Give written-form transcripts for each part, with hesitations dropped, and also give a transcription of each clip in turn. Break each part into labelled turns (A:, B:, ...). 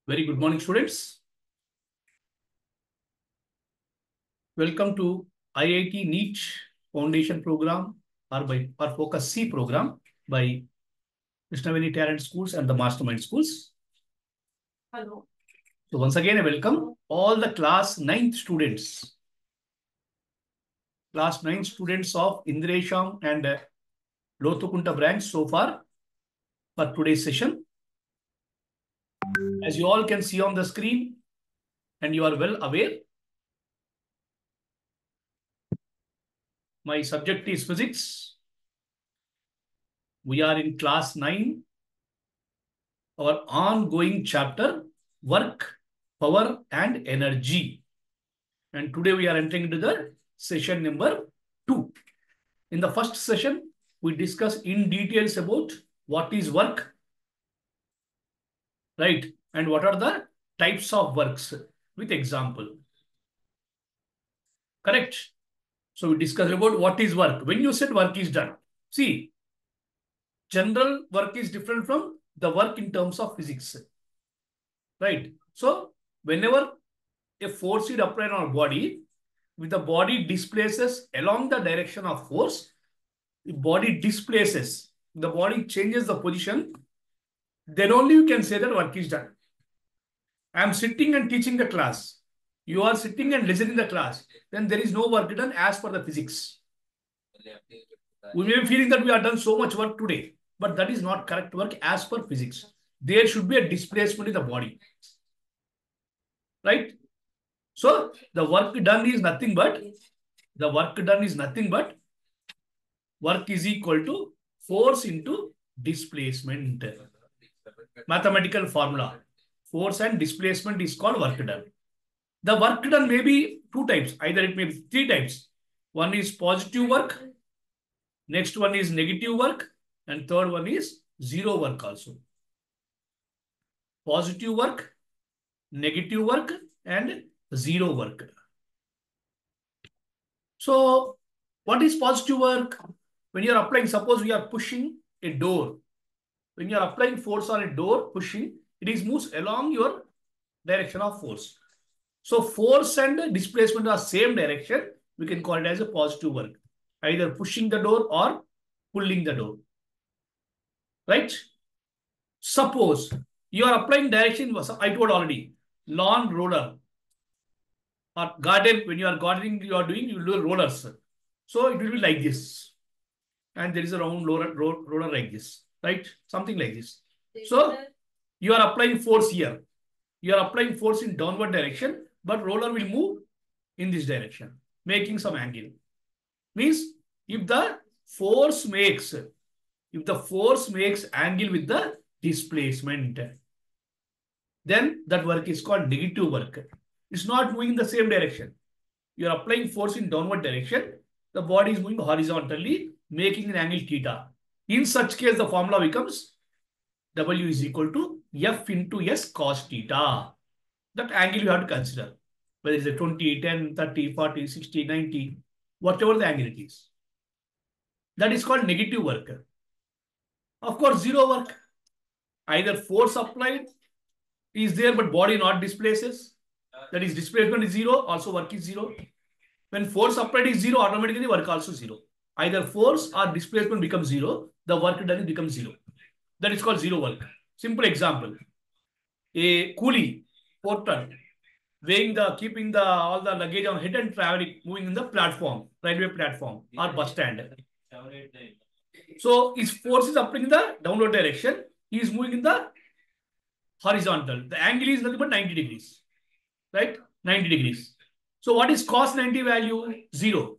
A: Very good morning, students. Welcome to IIT NEET Foundation Program or Focus C program by Krishnaveni Talent Schools and the Mastermind Schools.
B: Hello.
A: So once again, I welcome all the class 9th students. Class 9th students of Indiresham and Lothukunta branch so far for today's session. As you all can see on the screen and you are well aware, my subject is physics. We are in class 9, our ongoing chapter, work, power and energy. And today we are entering into the session number 2. In the first session, we discussed in details about what is work, right? And what are the types of works with example. Correct? So we discussed about what is work. When you said work is done, see, general work is different from the work in terms of physics, right? So whenever a force is applied on our body, with the body displaces along the direction of force, the body displaces, the body changes the position, then only you can say that work is done. I am sitting and teaching the class. You are sitting and listening the class. Then there is no work done as per the physics. We may be feeling that we have done so much work today, but that is not correct work as per physics. There should be a displacement in the body. Right? So the work done is nothing but work is equal to force into displacement. Mathematical formula. Force and displacement is called work done. The work done may be 2 types. Either it may be 3 types. One is positive work. Next one is negative work. And third one is zero work also. Positive work, negative work, and zero work. So, what is positive work? When you are applying, suppose we are pushing a door. When you are applying force on a door, pushing, it moves along your direction of force. So, force and displacement are same direction. We can call it as a positive work. Either pushing the door or pulling the door. Right? Suppose you are applying direction, I told already, lawn roller or garden, when you are gardening, you do rollers. So it will be like this. And there is a round roller like this, right? Something like this. So you are applying force here. You are applying force in downward direction, but roller will move in this direction, making some angle. Means if the force makes angle with the displacement, then that work is called negative work. It's not moving in the same direction. You are applying force in downward direction. The body is moving horizontally, making an angle theta. In such case, the formula becomes W is equal to F into S cos theta. That angle you have to consider. Whether it's a 20, 10, 30, 40, 60, 90, whatever the angle it is. That is called negative work. Of course, zero work. Either force applied is there, but body not displaces. That is, displacement is zero, also work is zero. When force applied is zero, automatically work also zero. Either force or displacement becomes zero, the work done becomes zero. That is called zero work. Simple example. A coolie, porter, keeping all the luggage on head and traveling, moving in the platform, railway platform or bus stand. So his force is applying in the downward direction. He is moving in the horizontal. The angle is nothing but 90 degrees. Right? 90 degrees. So what is cos 90 value? 0.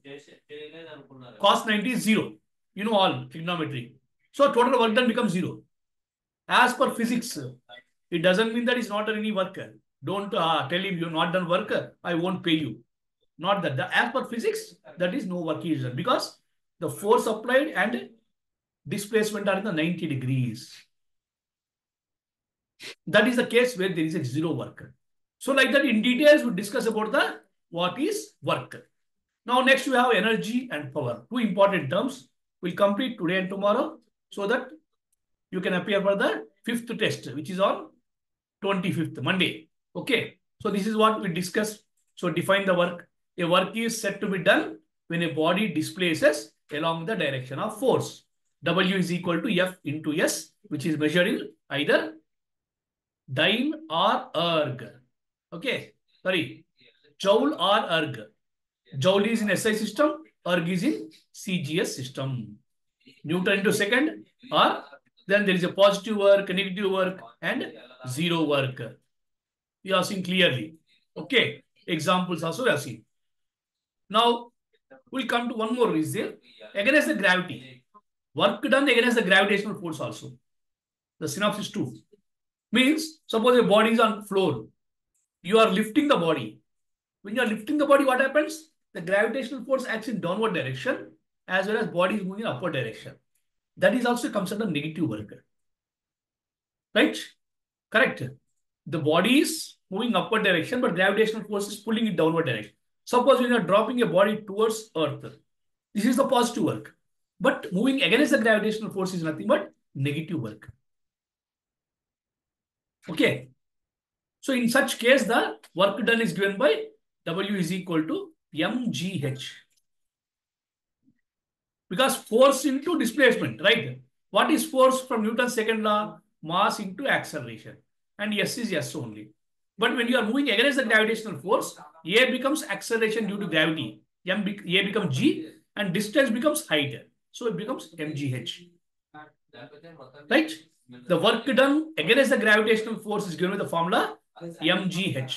A: Cos 90 is 0. You know all trigonometry. So total work done becomes 0. As per physics, it doesn't mean that it's not done any work. Don't tell him you're not done work, I won't pay you. Not that. As per physics, that is no work is done because the force applied and displacement are in the 90 degrees. That is the case where there is a zero work. So like that in details, we discuss about what is work. Now next we have energy and power. 2 important terms. We'll complete today and tomorrow so that you can appear for the 5th test, which is on 25th, Monday. Okay. So this is what we discussed. So define the work. A work is said to be done when a body displaces along the direction of force. W is equal to F into S, which is measured in either dyne or erg. Okay. Sorry. Joule or erg. Joule is in SI system, erg is in CGS system. Newton into second, or then there is a positive work, negative work, and zero work. You are seeing clearly. Okay. Examples also you are seeing. Now, we'll come to one more is there. Against the gravity. Work done against the gravitational force also. The synopsis 2. Means, suppose your body is on floor. You are lifting the body. When you are lifting the body, what happens? The gravitational force acts in downward direction as well as body is moving in upward direction. That is also considered negative work. Right? Correct. The body is moving upward direction, but gravitational force is pulling it downward direction. Suppose when you are dropping a body towards Earth, this is the positive work. But moving against the gravitational force is nothing but negative work. Okay. So in such case, the work done is given by W is equal to mgh. Because force into displacement, right? What is force from Newton's second law? Mass into acceleration. And S is S only. But when you are moving against the gravitational force, A becomes acceleration due to gravity. A becomes G and distance becomes height. So it becomes mgh. Right? The work done against the gravitational force is given with the formula mgh,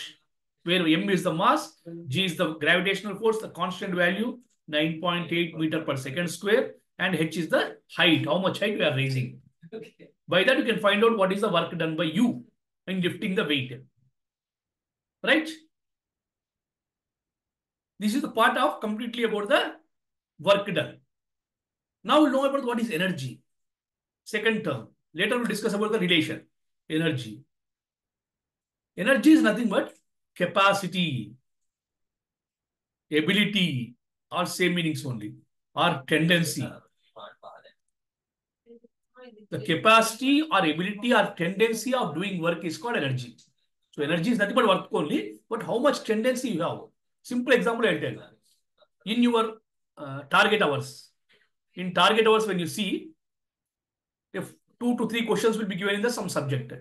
A: where m is the mass, g is the gravitational force, the constant value 9.8 meter per second square, and h is the height, how much height we are raising. Okay. By that you can find out what is the work done by you in lifting the weight. Right? This is the part of completely about the work done. Now we'll know about what is energy. Second term. Later we'll discuss about the relation. Energy. Energy is nothing but capacity, ability, or same meanings only, or tendency. The capacity or ability or tendency of doing work is called energy. So energy is nothing but work only, but how much tendency you have. Simple example I'll tell. In your target hours, when you see, if 2 to 3 questions will be given in the some subject.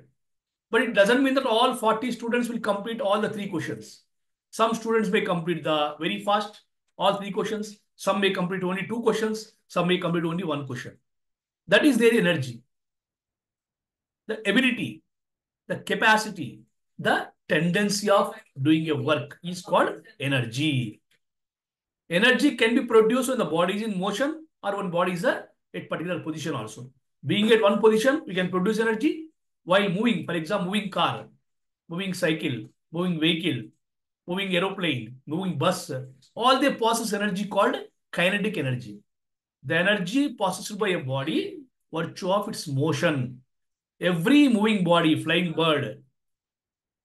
A: But it doesn't mean that all 40 students will complete all the 3 questions. Some students may complete the very fast, all 3 questions. Some may complete only 2 questions. Some may complete only 1 question. That is their energy. The ability, the capacity, the tendency of doing a work is called energy. Energy can be produced when the body is in motion or when body is at particular position also. Being at one position, we can produce energy while moving. For example, moving car, moving cycle, moving vehicle, moving aeroplane, moving bus. All they possess energy called kinetic energy. The energy possessed by a body virtue of its motion. Every moving body, flying bird,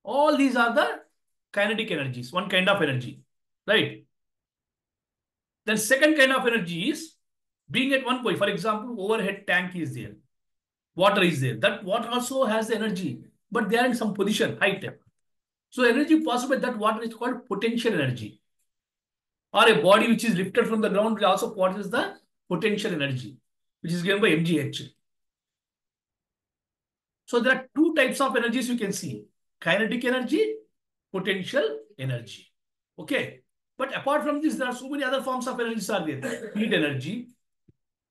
A: all these are the kinetic energies, one kind of energy, right? Then second kind of energy is being at one point. For example, overhead tank is there, water is there. That water also has the energy, but they are in some position, height. So energy possible that water is called potential energy. Or a body which is lifted from the ground will also possess the potential energy, which is given by mgh. So there are 2 types of energies you can see. Kinetic energy, potential energy. Okay. But apart from this, there are so many other forms of energies are there. Heat energy.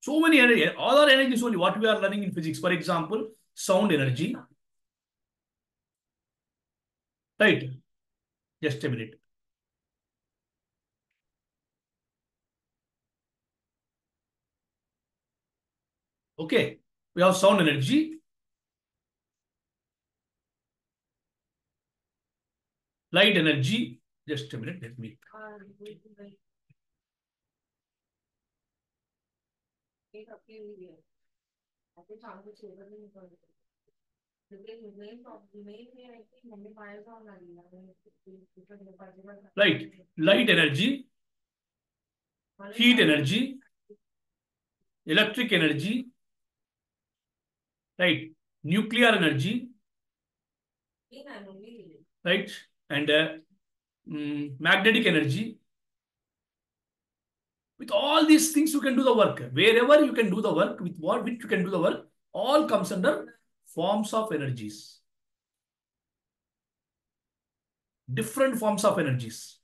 A: So many energy. All are energies only what we are learning in physics. For example, sound energy. Right. Just a minute. Okay. We have sound energy. Light energy. Just a minute. Let me. Right. Light energy, heat energy, electric energy, right? Nuclear energy, right? And magnetic energy. With all these things, you can do the work. Wherever you can do the work, with what which you can do the work, all comes under forms of energies. Different forms of energies.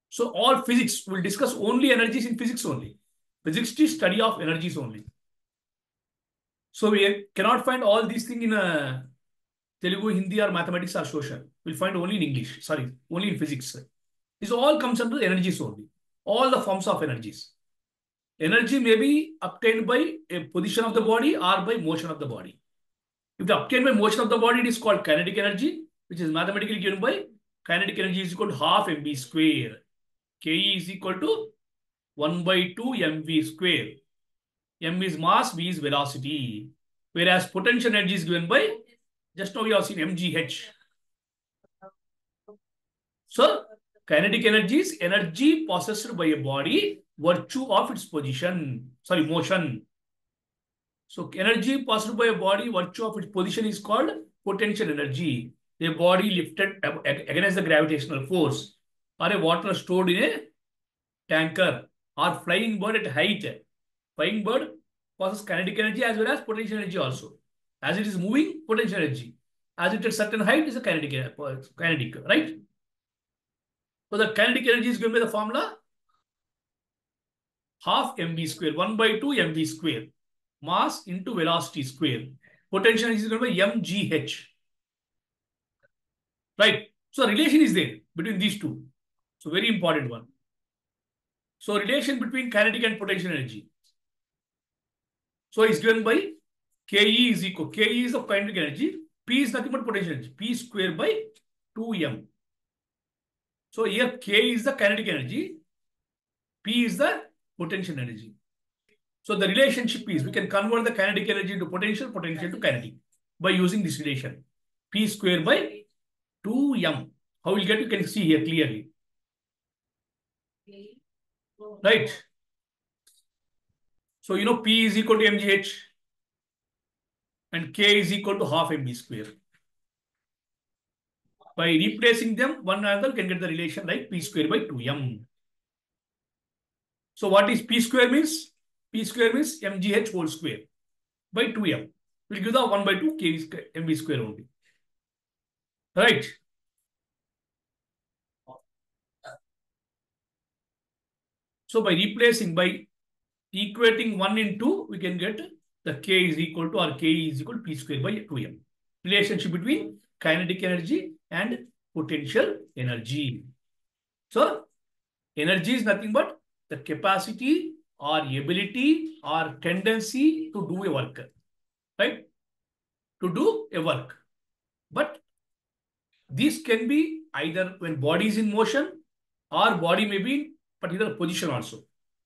A: So all physics, we'll discuss only energies in physics only. Physics is study of energies only. So we cannot find all these things in Telugu, Hindi or mathematics or social. We'll find only in English. Sorry, only in physics. This all comes under energies only. All the forms of energies. Energy may be obtained by a position of the body or by motion of the body. If they obtained by motion of the body, it is called kinetic energy, which is mathematically given by kinetic energy is equal to half mv square. Ke is equal to 1 by 2 mv square. M is mass, V is velocity. Whereas potential energy is given by, just now we have seen mgh. So, kinetic energy is energy possessed by a body, virtue of its position, sorry, motion. So, energy possessed by a body, virtue of its position is called potential energy. A body lifted against the gravitational force, or a water stored in a tanker, or flying bird at height. Flying bird possesses kinetic energy as well as potential energy also. As it is moving, potential energy. As it at certain height is a kinetic, right? So the kinetic energy is given by the formula half mv square, 1 by 2 mv square. Mass into velocity square. Potential energy is given by mgh. Right? So relation is there between these two. So very important one. So relation between kinetic and potential energy. So it's given by Ke is equal. Ke is the kinetic energy. P is nothing but potential energy. P square by 2m. So here K is the kinetic energy. P is the potential energy. So the relationship is, we can convert the kinetic energy into potential, potential to kinetic by using this relation. P square by 2m. How we'll get, you can see here clearly. Right? So you know P is equal to mgh and K is equal to half mv square. By replacing them one another, we can get the relation like P square by 2m. So what is P square means? P square means mgh whole square by 2m. We'll give the 1 by 2 mv square only. Right? So by replacing, by equating 1 in 2, we can get the K is equal to, or K is equal to P square by 2m. Relationship between kinetic energy and potential energy. So energy is nothing but the capacity or ability or tendency to do a work. Right? To do a work. But this can be either when body is in motion or body may be in particular position also.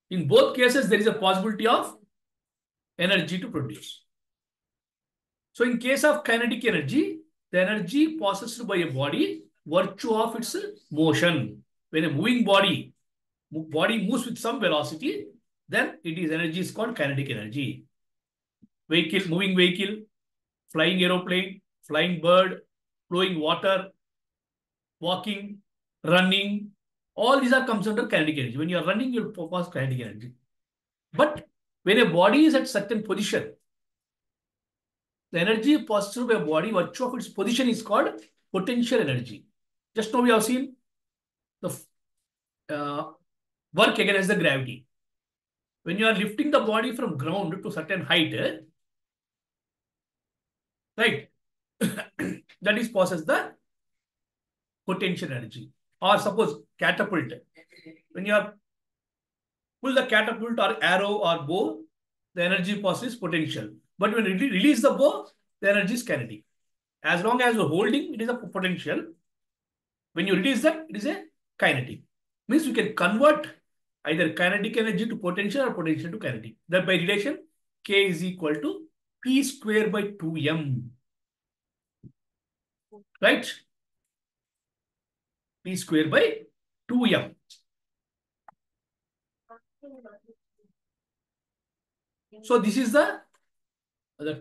A: In both cases, there is a possibility of energy to produce. So in case of kinetic energy, the energy possessed by a body, virtue of its motion. When a moving body moves with some velocity, then it is energy is called kinetic energy. Vehicle, moving vehicle, flying aeroplane, flying bird, flowing water, walking, running, all these are comes under kinetic energy. When you are running, you will pass kinetic energy. But when a body is at certain position, the energy possessed by a body, virtue of its position is called potential energy. Just now we have seen the work against the gravity. When you are lifting the body from ground to certain height, right, that is possess the potential energy. Or suppose catapult. When you are pull the catapult or arrow or bow, the energy possesses potential. But when you release the bow, the energy is kinetic. As long as you're holding, it is a potential. When you release that, it is a kinetic. Means you can convert either kinetic energy to potential or potential to kinetic. That by relation, K is equal to P square by 2m. Right? P square by 2m. So this is the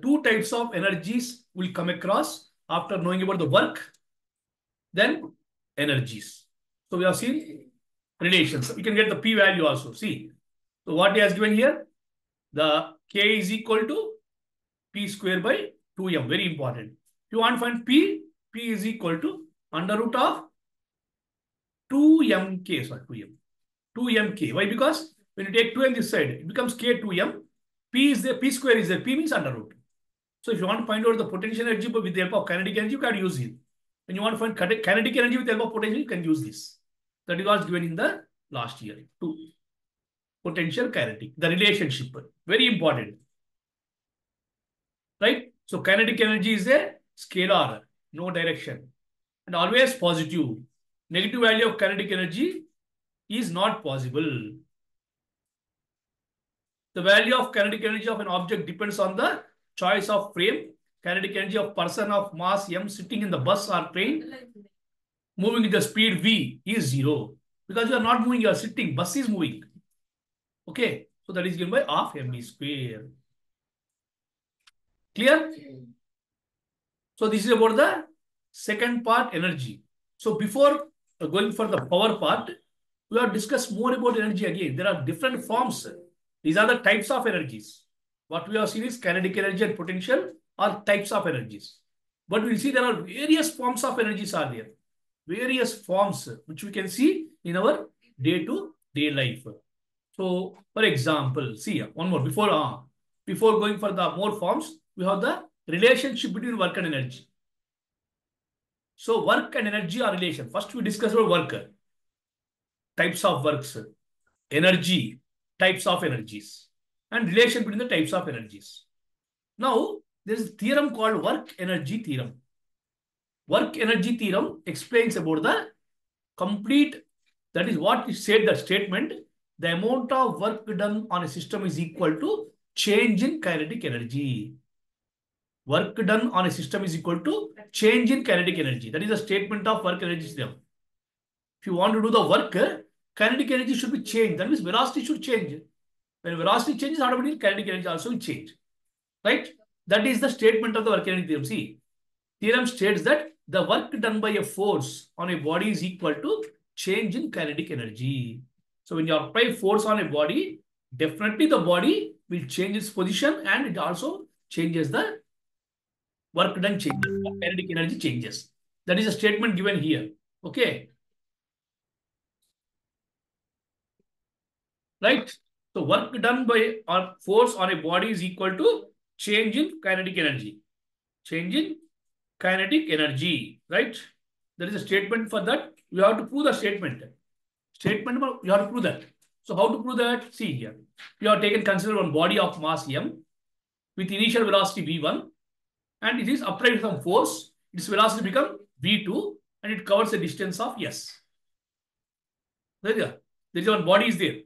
A: two types of energies we'll come across. after knowing about the work, then energies. So we have seen relations. We can get the p value also. See, so what he has given here, the k is equal to p square by 2m. Very important. If you want to find p, p is equal to under root of 2mk. Sorry, 2m. 2mk. Why? Because when you take 2m this side, it becomes k2m. P is there, p square is there. P means under root. So if you want to find out the potential energy with the help of kinetic energy, you can use it. When you want to find kinetic energy with the help of potential, you can use this. That is was given in the last year. Two. Potential kinetic. The relationship. Very important. Right? So kinetic energy is a scalar, no direction. And always positive. Negative value of kinetic energy is not possible. The value of kinetic energy of an object depends on the choice of frame. Kinetic energy of person of mass m sitting in the bus or train moving with the speed v is 0. Because you are not moving, you are sitting. Bus is moving. Okay. So that is given by half mv square. Clear? So this is about the second part, energy. So before going for the power part, we have discussed more about energy again. There are different forms. These are the types of energies. What we have seen is kinetic energy and potential are types of energies. But we see there are various forms of energies are there. Various forms which we can see in our day-to-day life. So, for example, see one more before going for the more forms, we have the relationship between work and energy. So, work and energy are relation. First, we discuss about work, types of works, energy, types of energies, and relation between the types of energies. Now, there is a theorem called work energy theorem. Work energy theorem explains about the complete, that is what it said, the statement, the amount of work done on a system is equal to change in kinetic energy. Work done on a system is equal to change in kinetic energy. That is a statement of work energy theorem. If you want to do the work, kinetic energy should be changed. That means velocity should change. When velocity changes, automatically kinetic energy also will change. Right? That is the statement of the work energy theorem. See, theorem states that the work done by a force on a body is equal to change in kinetic energy. So when you apply force on a body, definitely the body will change its position and it also changes the work done changes. Kinetic energy changes. That is a statement given here. Okay. Right? So work done by or force on a body is equal to change in kinetic energy. Change in kinetic energy. Right? There is a statement for that. You have to prove the statement. Statement, you have to prove that. So how to prove that? See here. You have taken consider one body of mass m with initial velocity v1 and it is applied some force. Its velocity become v2 and it covers a distance of s. There is one body is there.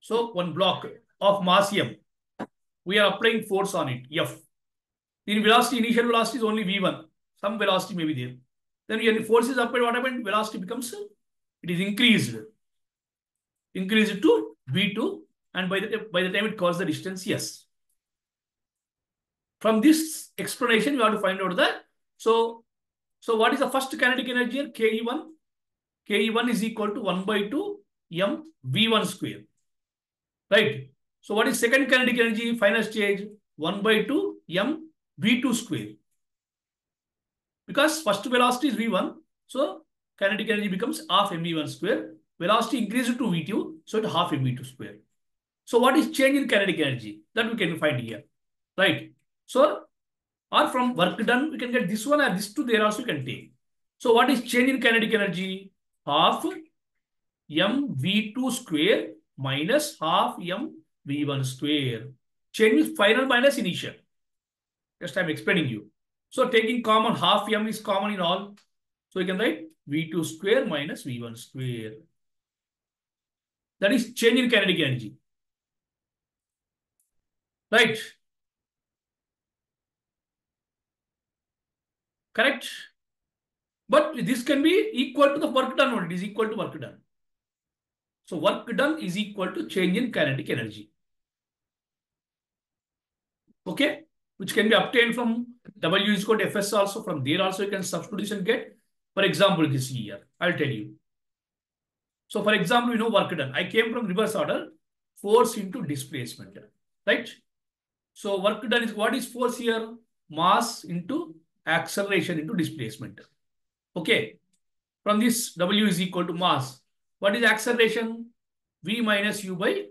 A: So one block of mass m. We are applying force on it, F. In velocity, initial velocity is only v1. Some velocity may be there. Then when the force is applied, what happened? Velocity becomes, it is increased. Increased to v2 and by the time it covers the distance, yes. From this explanation, you have to find out that. So what is the first kinetic energy here? Ke1. Ke1 is equal to 1 by 2 m v1 square. Right? So what is second kinetic energy? Final stage 1 by 2 m v2 square. Because first velocity is v1, so kinetic energy becomes half mv1 square. Velocity increases to v2, so it's half mv2 square. So what is change in kinetic energy? That we can find here. Right? So, or from work done, we can get this one or this two there also we can take. So what is change in kinetic energy? Half mv2 square minus half mv1 square. Change is final minus initial. Just I'm explaining you. So taking common, half m is common in all. So you can write v2 square minus v1 square. That is change in kinetic energy. Right? Correct? But this can be equal to the work done only. It is equal to work done. So work done is equal to change in kinetic energy. Okay? Which can be obtained from W is equal to Fs also. From there also you can substitution and get. For example, this here, I'll tell you. So for example, work done. I came from reverse order, force into displacement, right? So work done is, what is force here? Mass into acceleration into displacement. Okay. From this, W is equal to mass. What is acceleration? V minus U by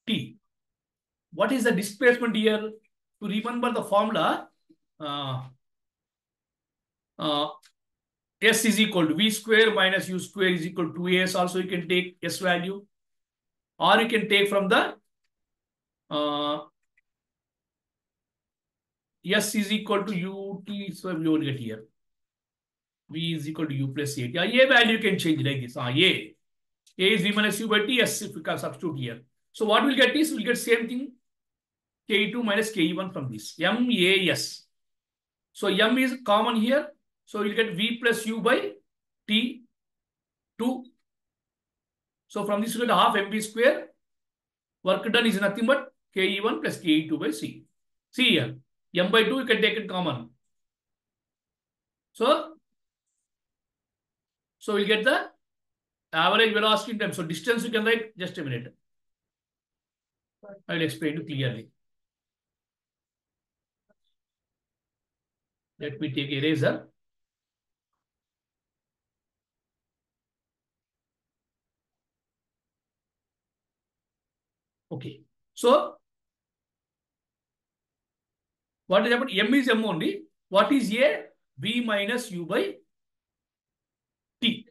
A: T. What is the displacement here? To remember the formula, S is equal to V square minus U square is equal to 2S. Also, you can take S value. Or you can take from the S is equal to UT. So we will get here. V is equal to U plus A. Yeah, A value you can change like this. A is V minus U by T. S if we can substitute here. So what we'll get is, we'll get same thing. Ke2 minus Ke1 from this. MAS. So M is common here. So you'll get V plus U by T2. So from this you get half MV square. Work done is nothing but Ke1 plus Ke2 by C. See here. M by 2 you can take it common. So we'll get the average velocity in time. So distance you can write, just a minute. I will explain you clearly. Let me take eraser. Okay. So what is happened? M is M only. What is A? V minus U by T.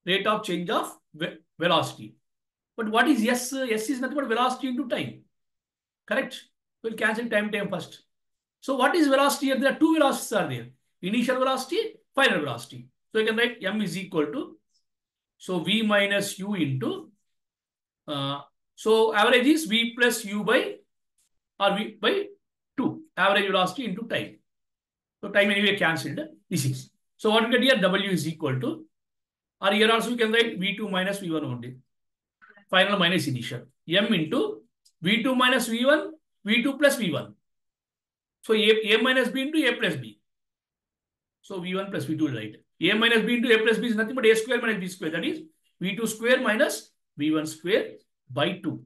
A: Rate of change of velocity. But what is S? S is nothing but velocity into time. Correct? We'll cancel time first. So what is velocity here? There are two velocities are there. Initial velocity, final velocity. So you can write M is equal to, so V minus U into, so average is V plus U by, or V by 2. Average velocity into time. So time anyway cancelled. This is. So what we get here? W is equal to, or here also you can write V2 minus V1 only. Final minus initial. M into V2 minus V1, V2 plus V1. So A minus B into A plus B. So V1 plus V2 is right. A minus B into A plus B is nothing but A square minus B square. That is V2 square minus V1 square by 2.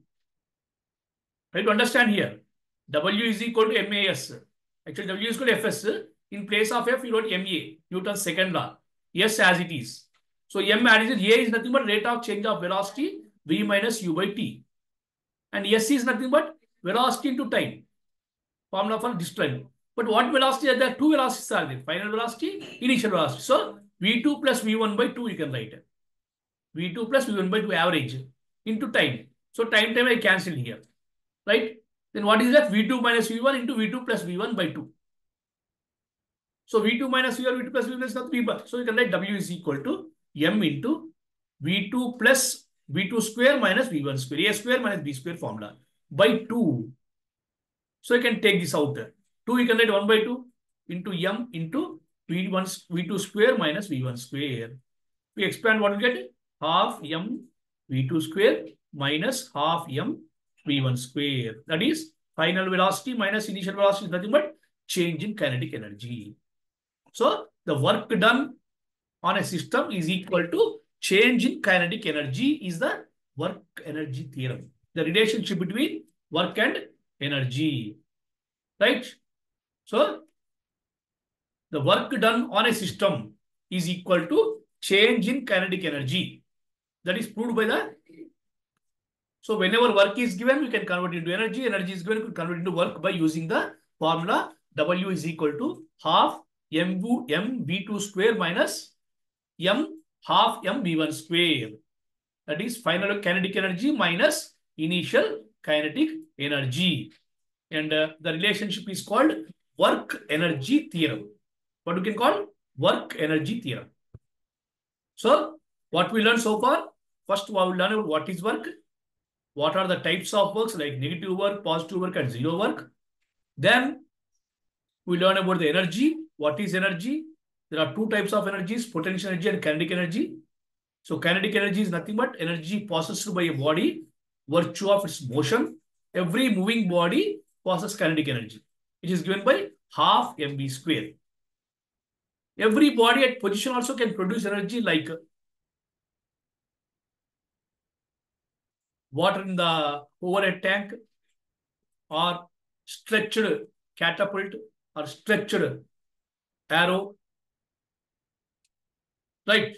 A: Right to understand here. W is equal to MAS. Actually, W is equal to Fs. In place of F, you wrote MA, Newton's second law. Yes, as it is. So M as it is, A is nothing but rate of change of velocity, V minus U by T. And S is nothing but velocity into time. Formula for displacement. But what velocity are there? Two velocities are there. Final velocity, initial velocity. So V2 plus V1 by 2 you can write it. V2 plus V1 by 2 average into time. So time I cancel here. Right? Then what is that? V2 minus V1 into V2 plus V1 by 2. So V2 minus V1, V2 plus V1 is nothing but. So you can write W is equal to M into V2 plus V2 square minus V1 square. A square minus B square formula by 2. So you can take this out there. 2 you can write 1 by 2 into M into V2 square minus V1 square. We expand what we get? Half M V2 square minus half M V1 square. That is final velocity minus initial velocity is nothing but change in kinetic energy. So the work done on a system is equal to change in kinetic energy is the work energy theorem. The relationship between work and energy. Right? So the work done on a system is equal to change in kinetic energy. That is proved by the. So whenever work is given, we can convert into energy. Energy is given, we can convert into work by using the formula W is equal to half mv2 square minus m half mv1 square. That is final kinetic energy minus initial kinetic energy. And the relationship is called work energy theorem. What we can call work energy theorem. So what we learned so far? First, we will learn about what is work. What are the types of works like negative work, positive work, and zero work. Then we learn about the energy. What is energy? There are two types of energies, potential energy and kinetic energy. So kinetic energy is nothing but energy possessed by a body, virtue of its motion. Every moving body possesses kinetic energy. It is given by half mv square. Every body at position also can produce energy, like water in the overhead tank, or stretched catapult, or stretched arrow, right?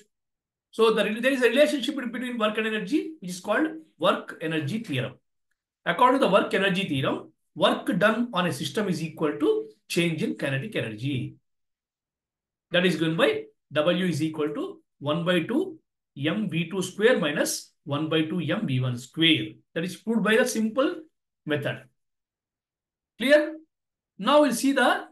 A: So there is a relationship between work and energy, which is called work energy theorem. According to the work energy theorem, work done on a system is equal to change in kinetic energy. That is given by W is equal to 1 by 2 mv2 square minus 1 by 2 mv1 square. That is proved by the simple method. Clear? Now we'll see the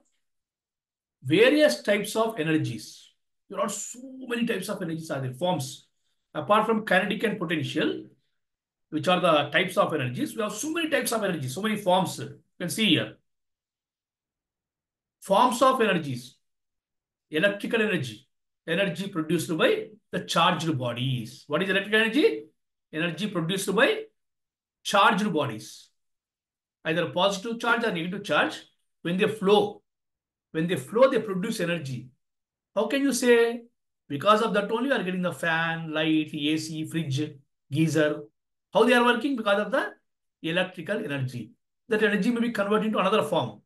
A: various types of energies. There are so many types of energies are there, forms. Apart from kinetic and potential, which are the types of energies, we have so many types of energies, so many forms. You can see here. Forms of energies. Electrical energy. Energy produced by the charged bodies. What is electrical energy? Energy produced by charged bodies. Either positive charge or negative charge. When they flow, they produce energy. How can you say? Because of that only you are getting the fan, light, AC, fridge, geyser. How they are working? Because of the electrical energy. That energy may be converted into another form.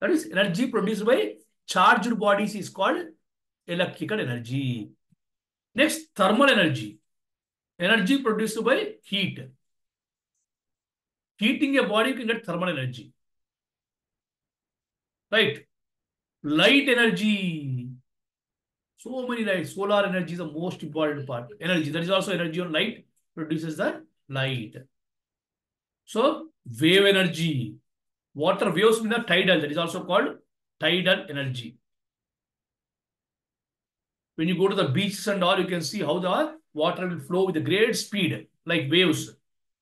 A: That is energy produced by charged bodies is called electrical energy. Next, thermal energy. Energy produced by heat. Heating a body, you can get thermal energy. Right? Light energy. So many lights. Solar energy is the most important part. Energy. That is also energy on light. Produces the light. So, wave energy. Water waves in the tidal. That is also called tidal energy. When you go to the beaches and all, you can see how the water will flow with a great speed, like waves.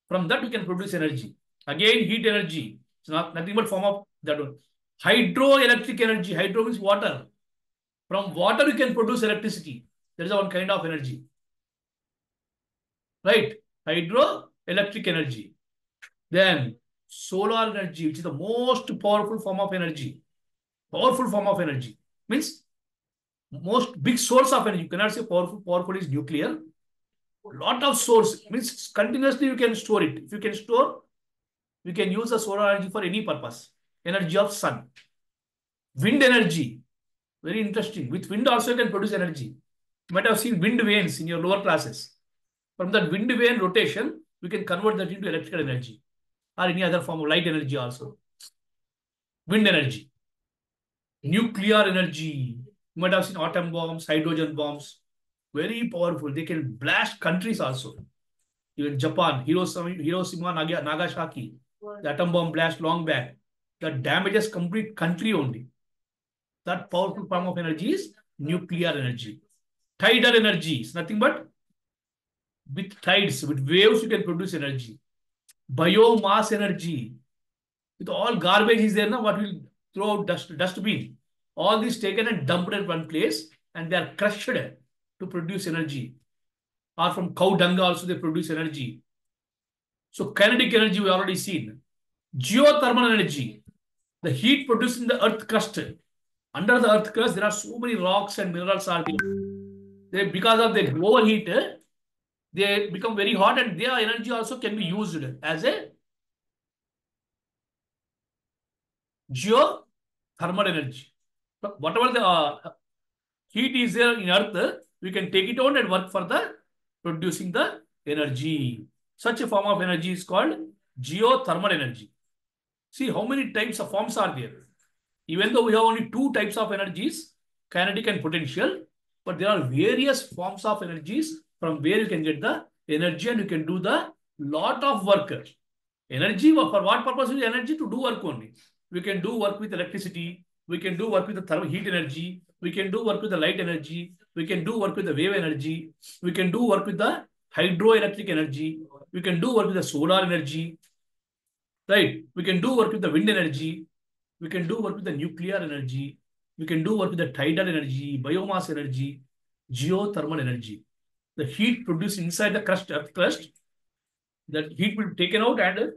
A: From that, you can produce energy. Again, heat energy. It's nothing but form of that one. Hydroelectric energy. Hydro means water. From water, you can produce electricity. That is one kind of energy. Right? Hydroelectric energy. Then solar energy, which is the most powerful form of energy. Powerful form of energy. Means most big source of energy. You cannot say powerful. Powerful is nuclear. Lot of source means continuously you can store it. If you can store, you can use the solar energy for any purpose. Energy of sun. Wind energy. Very interesting. With wind also you can produce energy. You might have seen wind vanes in your lower classes. From that wind vane rotation, we can convert that into electrical energy or any other form of light energy also. Wind energy. Nuclear energy. You might have seen atom bombs, hydrogen bombs. Very powerful. They can blast countries also. Even Japan, Hiroshima, Nagasaki, the atom bomb blast long back. That damages complete country only. That powerful form of energy is nuclear energy. Tidal energy is nothing but with tides, with waves, you can produce energy. Biomass energy. With all garbage is there now, what will throw out dustbin. All this taken and dumped at one place and they are crushed to produce energy. Or from cow dung also they produce energy. So kinetic energy we already seen. Geothermal energy. The heat produced in the earth crust. Under the earth crust, there are so many rocks and minerals are there. Because of the overheat, they become very hot and their energy also can be used as a geothermal energy. So whatever the heat is there in earth, we can take it out and work for the producing the energy. Such a form of energy is called geothermal energy. See how many types of forms are there. Even though we have only two types of energies, kinetic and potential, but there are various forms of energies from where you can get the energy and you can do the lot of work. Energy, for what purpose is energy? To do work only. We can do work with electricity. We can do work with the thermal heat energy. We can do work with the light energy. We can do work with the wave energy. We can do work with the hydroelectric energy. We can do work with the solar energy. Right? We can do work with the wind energy. We can do work with the nuclear energy. We can do work with the tidal energy, biomass energy, geothermal energy. The heat produced inside the crust, earth crust, that heat will be taken out and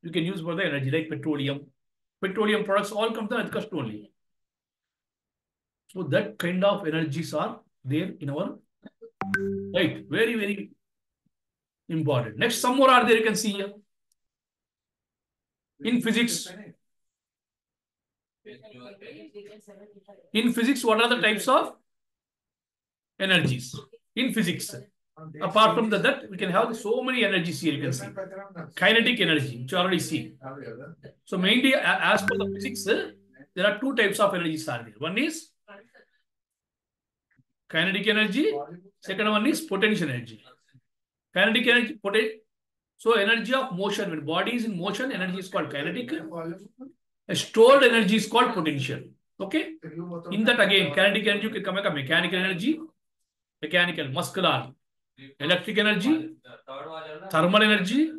A: you can use for the energy like petroleum. Petroleum products all come from earth crust only. So that kind of energies are there in our right. Very, very important. Next, some more are there. You can see here in physics. In physics, what are the types of energies? In physics, apart from that, we can have so many energies here. You can see kinetic energy, which you already see. So mainly, as per the physics, there are two types of energies are there. One is kinetic energy. Second one is potential energy. Kinetic energy, so energy of motion. When body is in motion, energy is called kinetic. A stored energy is called potential. Okay. In that again, kinetic energy can come like a mechanical energy, mechanical, muscular, electric energy, thermal energy,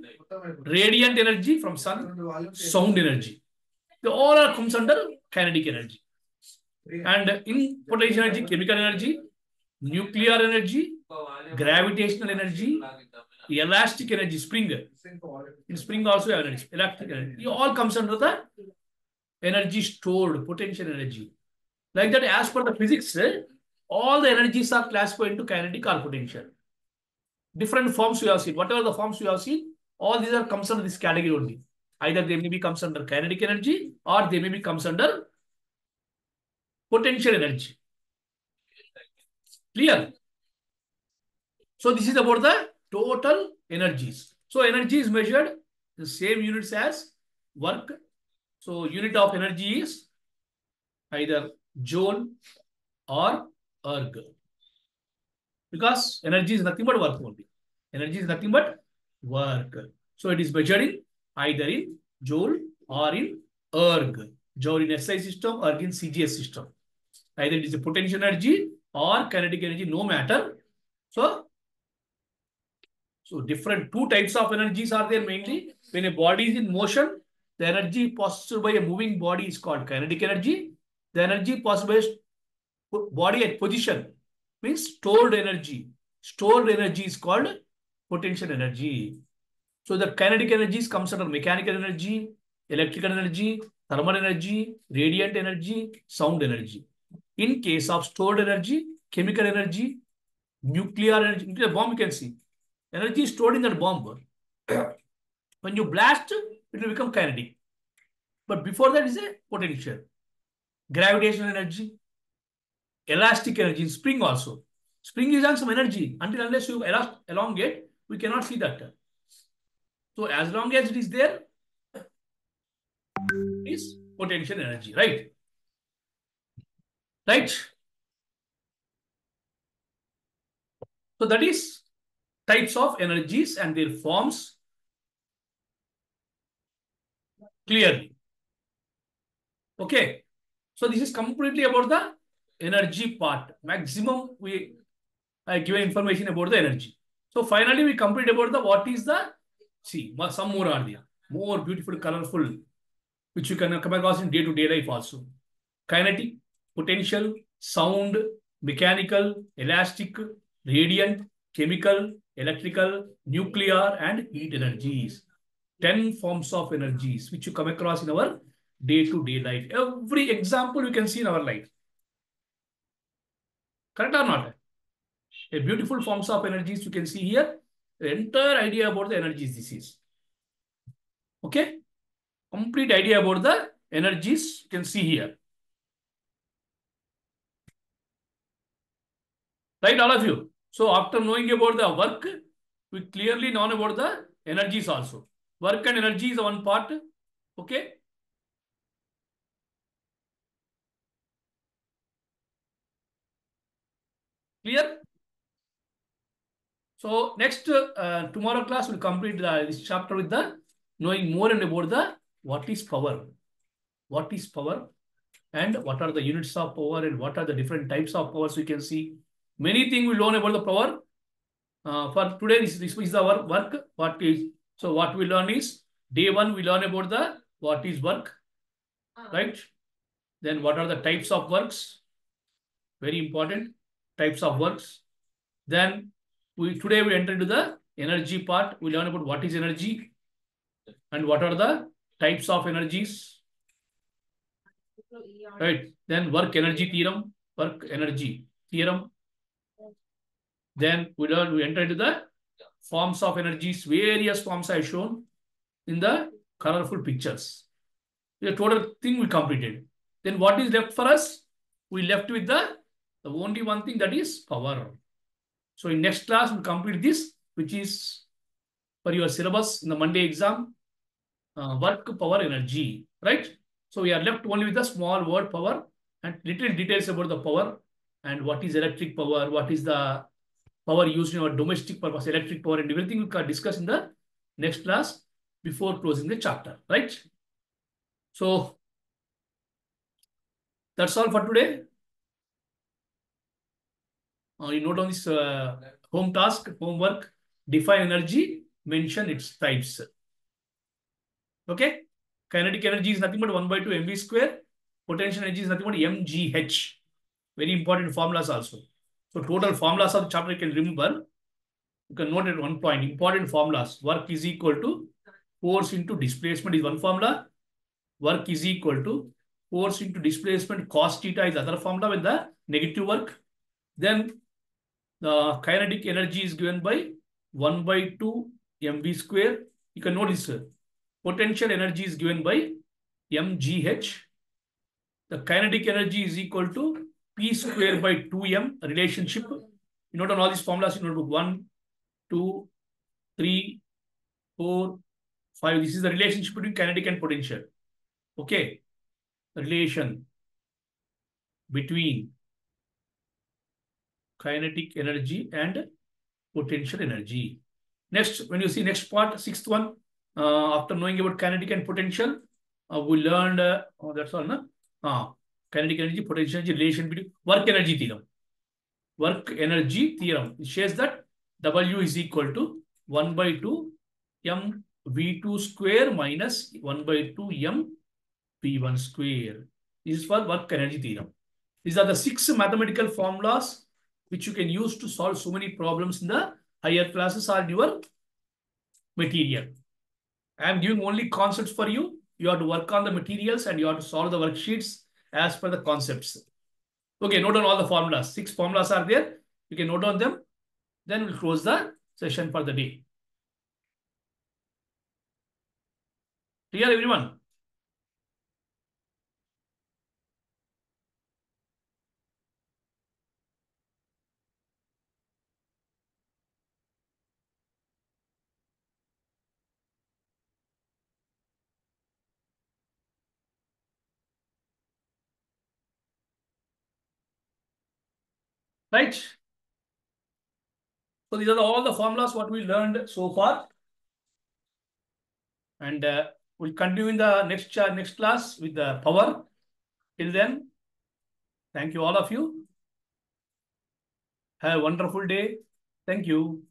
A: radiant energy from sun, sound energy. They all are comes under kinetic energy. And in potential energy, chemical energy, nuclear energy, gravitational energy, elastic energy, spring. In spring also have energy, electric energy. It all comes under the energy stored, potential energy. Like that, as per the physics, all the energies are classified into kinetic or potential. Different forms we have seen. Whatever the forms we have seen, all these are comes under this category only. Either they may be comes under kinetic energy or they may be comes under potential energy. Clear? So this is about the total energies. So energy is measured the same units as work. So unit of energy is either joule or erg. Because energy is nothing but work only. Energy is nothing but work. So it is measured in either in joule or in erg. Joule in SI system, erg in CGS system. Either it is a potential energy or kinetic energy, no matter. So different two types of energies are there mainly. When a body is in motion, the energy possessed by a moving body is called kinetic energy. The energy possessed by a body at position means stored energy. Stored energy is called potential energy. So the kinetic energies comes under mechanical energy, electrical energy, thermal energy, radiant energy, sound energy. In case of stored energy, chemical energy, nuclear energy, nuclear bomb you can see. Energy is stored in that bomb. When you blast, it will become kinetic. But before that is a potential. Gravitational energy, elastic energy in spring also. Spring is on some energy. Until unless you elongate, we cannot see that. So as long as it is there, is potential energy, right? Right? So that is types of energies and their forms clearly. Okay. So this is completely about the energy part. Maximum I give information about the energy. So finally we complete about the what is the, see, some more are there. More beautiful, colorful, which you can come across in day-to-day life also. Kinetic, potential, sound, mechanical, elastic, radiant, chemical, electrical, nuclear, and heat energies. 10 forms of energies which you come across in our day-to-day life. Every example you can see in our life. Correct or not? A beautiful forms of energies you can see here. The entire idea about the energies this is. Okay? Complete idea about the energies you can see here. Right, all of you? So after knowing about the work, we clearly know about the energies also. Work and energy is one part. Okay? Clear? So next tomorrow class will complete this chapter with the knowing more and about the what is power. What is power and what are the units of power and what are the different types of powers we can see. Many things we learn about the power. For today, this is our work. What we learn is day one, we learn about the what is work, right? Then what are the types of works? Very important types of works. Then today we enter into the energy part. We learn about what is energy and what are the types of energies. Right. Then work energy theorem. work energy theorem. Then we enter into the forms of energies. Various forms I shown in the colorful pictures. The total thing we completed. Then what is left for us? We left with the only one thing, that is power. So in next class we'll complete this, which is for your syllabus in the Monday exam. Work, power, energy, right? So we are left only with the small word power and little details about the power and what is electric power, what is the power used in our domestic purpose, electric power, and everything we can discuss in the next class before closing the chapter, right? So that's all for today. You note on this home task, homework, define energy, mention its types. Okay? Kinetic energy is nothing but 1 by 2 mv square. Potential energy is nothing but mgh. Very important formulas also. So total formulas of the chapter you can remember. You can note at one point, important formulas. Work is equal to force into displacement is one formula. Work is equal to force into displacement cos theta is other formula with the negative work. Then the kinetic energy is given by 1 by 2 mv square. You can notice potential energy is given by mgh. The kinetic energy is equal to p square by 2m relationship. You note on all these formulas in notebook 1, 2, 3, 4, 5. This is the relationship between kinetic and potential. Okay. Relation between kinetic energy and potential energy. Next, when you see next part, sixth one, after knowing about kinetic and potential, we learned, oh, that's all, no? Kinetic energy, potential energy, relation between work energy theorem. Work energy theorem. It says that W is equal to 1 by 2 m v2 square minus 1 by 2 m v1 square. This is for work energy theorem. These are the 6 mathematical formulas which you can use to solve so many problems in the higher classes or your material. I am giving only concepts for you. You have to work on the materials and you have to solve the worksheets as per the concepts. Okay, note on all the formulas. 6 formulas are there. You can note on them. Then we'll close the session for the day. Clear, everyone? Right? So these are all the formulas what we learned so far. And we'll continue in the next class with the power. Till then, thank you all of you. Have a wonderful day. Thank you.